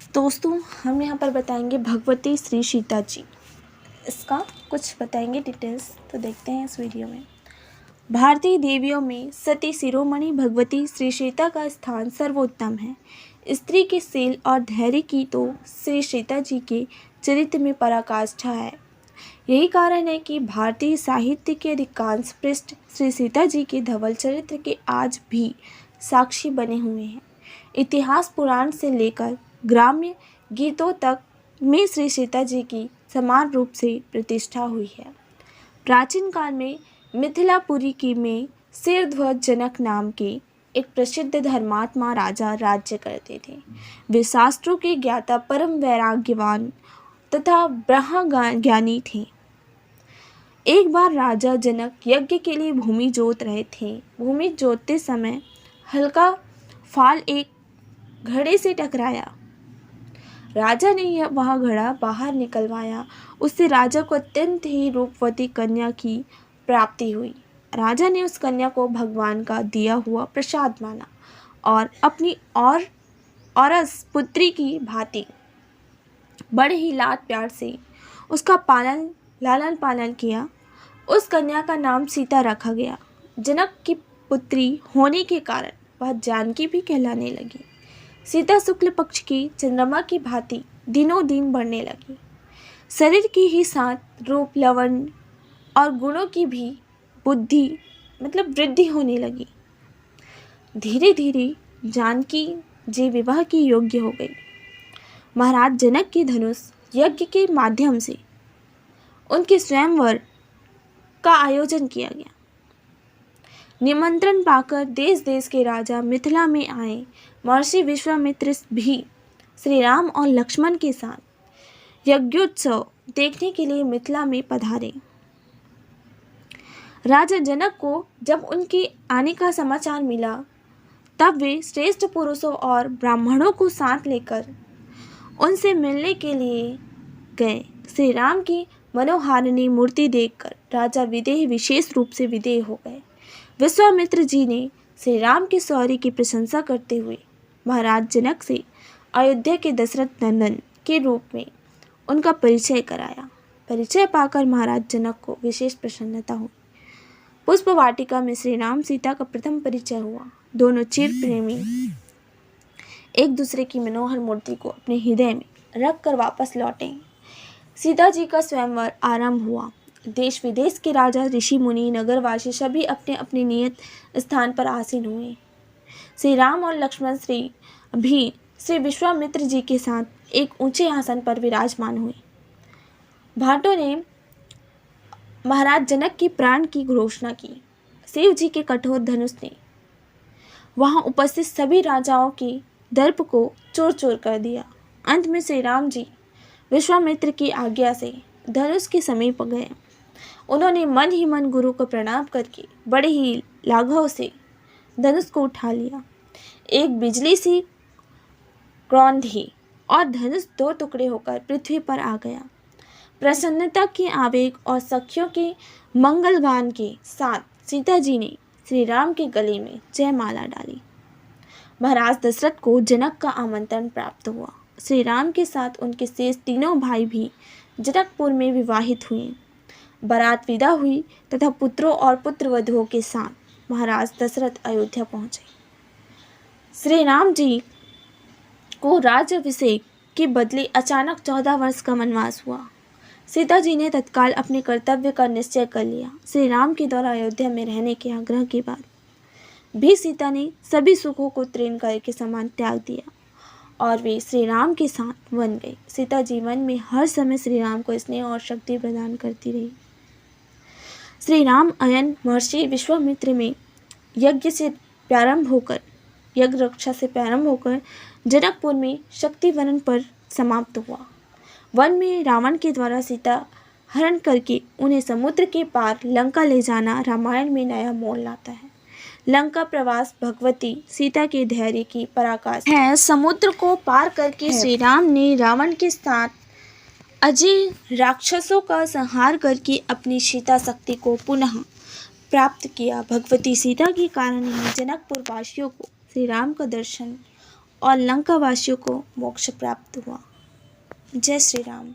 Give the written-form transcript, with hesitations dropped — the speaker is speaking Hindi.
दोस्तों, हम यहाँ पर बताएंगे भगवती श्री सीता जी। इसका कुछ बताएंगे डिटेल्स, तो देखते हैं इस वीडियो में। भारतीय देवियों में सती शिरोमणि भगवती श्री सीता का स्थान सर्वोत्तम है। स्त्री के शील और धैर्य की तो श्री सीता जी के चरित्र में पराकाष्ठा है। यही कारण है कि भारतीय साहित्य के अधिकांश पृष्ठ श्री सीता जी के धवल चरित्र के आज भी साक्षी बने हुए हैं। इतिहास पुराण से लेकर ग्राम्य गीतों तक में श्री सीता जी की समान रूप से प्रतिष्ठा हुई है। प्राचीन काल में मिथिलापुरी की में सिरध्वज जनक नाम के एक प्रसिद्ध धर्मात्मा राजा राज्य करते थे। वे शास्त्रों के ज्ञाता, परम वैराग्यवान तथा ब्रह्म ज्ञानी थे। एक बार राजा जनक यज्ञ के लिए भूमि जोत रहे थे। भूमि जोतते समय हल्का फाल एक घड़े से टकराया। राजा ने वह घड़ा बाहर निकलवाया। उससे राजा को अत्यंत ही रूपवती कन्या की प्राप्ति हुई। राजा ने उस कन्या को भगवान का दिया हुआ प्रसाद माना और अपनी औरस पुत्री की भांति बड़े ही लाड प्यार से उसका लालन पालन किया। उस कन्या का नाम सीता रखा गया। जनक की पुत्री होने के कारण वह जानकी भी कहलाने लगी। सीता शुक्ल पक्ष की चंद्रमा की भांति दिनों दिन बढ़ने लगी। शरीर की ही साथ रूप, लवण और गुणों की भी वृद्धि होने लगी। धीरे धीरे जानकी जी विवाह की योग्य हो गई। महाराज जनक के धनुष यज्ञ के माध्यम से उनके स्वयंवर का आयोजन किया गया। निमंत्रण पाकर देश देश के राजा मिथिला में आए। महर्षि विश्वामित्र भी श्री राम और लक्ष्मण के साथ यज्ञोत्सव देखने के लिए मिथिला में पधारे। राजा जनक को जब उनके आने का समाचार मिला, तब वे श्रेष्ठ पुरुषों और ब्राह्मणों को साथ लेकर उनसे मिलने के लिए गए। श्री राम की मनोहारिणी मूर्ति देखकर राजा विशेष रूप से विदेह हो गए। विश्वामित्र जी ने श्री राम के शौर्य की प्रशंसा करते हुए महाराज जनक से अयोध्या के दशरथ नंदन के रूप में उनका परिचय कराया। परिचय पाकर महाराज जनक को विशेष प्रसन्नता हुई। पुष्प वाटिका में श्री राम सीता का प्रथम परिचय हुआ। दोनों चिर प्रेमी एक दूसरे की मनोहर मूर्ति को अपने हृदय में रखकर वापस लौटे। सीता जी का स्वयंवर आरंभ हुआ। देश विदेश के राजा, ऋषि मुनि, नगरवासी सभी अपने अपने नियत स्थान पर आसीन हुए। श्री राम और लक्ष्मण श्री विश्वामित्र जी के साथ एक ऊंचे आसन पर विराजमान हुए। भाटों ने महाराज जनक की प्राण की घोषणा की। शिव जी के कठोर धनुष ने वहां उपस्थित सभी राजाओं के दर्प को चूर चूर कर दिया। अंत में श्री राम जी विश्वामित्र की आज्ञा से धनुष के समीप गए। उन्होंने मन ही मन गुरु को प्रणाम करके बड़े ही लाघव से धनुष को उठा लिया। एक बिजली सी क्रौंधी और धनुष दो टुकड़े होकर पृथ्वी पर आ गया। प्रसन्नता के आवेग और सखियों के मंगल गान के साथ सीता जी ने श्री राम के गले में जयमाला डाली। महाराज दशरथ को जनक का आमंत्रण प्राप्त हुआ। श्री राम के साथ उनके शेष तीनों भाई भी जनकपुर में विवाहित हुए। बारात विदा हुई तथा पुत्रों और पुत्रवधुओं के साथ महाराज दशरथ अयोध्या पहुंचे। श्री राम जी को राज्याभिषेक के बदले अचानक 14 वर्ष का वनवास हुआ। सीता जी ने तत्काल अपने कर्तव्य का निश्चय कर लिया। श्री राम के द्वारा अयोध्या में रहने के आग्रह के बाद भी सीता ने सभी सुखों को तृण के समान त्याग दिया और वे श्री राम के साथ वन गई। सीता जीवन में हर समय श्री राम को स्नेह और शक्ति प्रदान करती रही। श्री राम अयन महर्षि विश्वामित्र में यज्ञ रक्षा से प्रारंभ होकर जनकपुर में शक्ति वनन पर समाप्त हुआ। वन में रावण के द्वारा सीता हरण करके उन्हें समुद्र के पार लंका ले जाना रामायण में नया मोड़ लाता है। लंका प्रवास भगवती सीता के धैर्य की पराकाष्ठा है। समुद्र को पार करके श्री राम ने रावण के साथ अजय राक्षसों का संहार करके अपनी सीता शक्ति को पुनः प्राप्त किया। भगवती सीता के कारण ही जनकपुर वासियों को श्री राम का दर्शन और लंका वासियों को मोक्ष प्राप्त हुआ। जय श्री राम।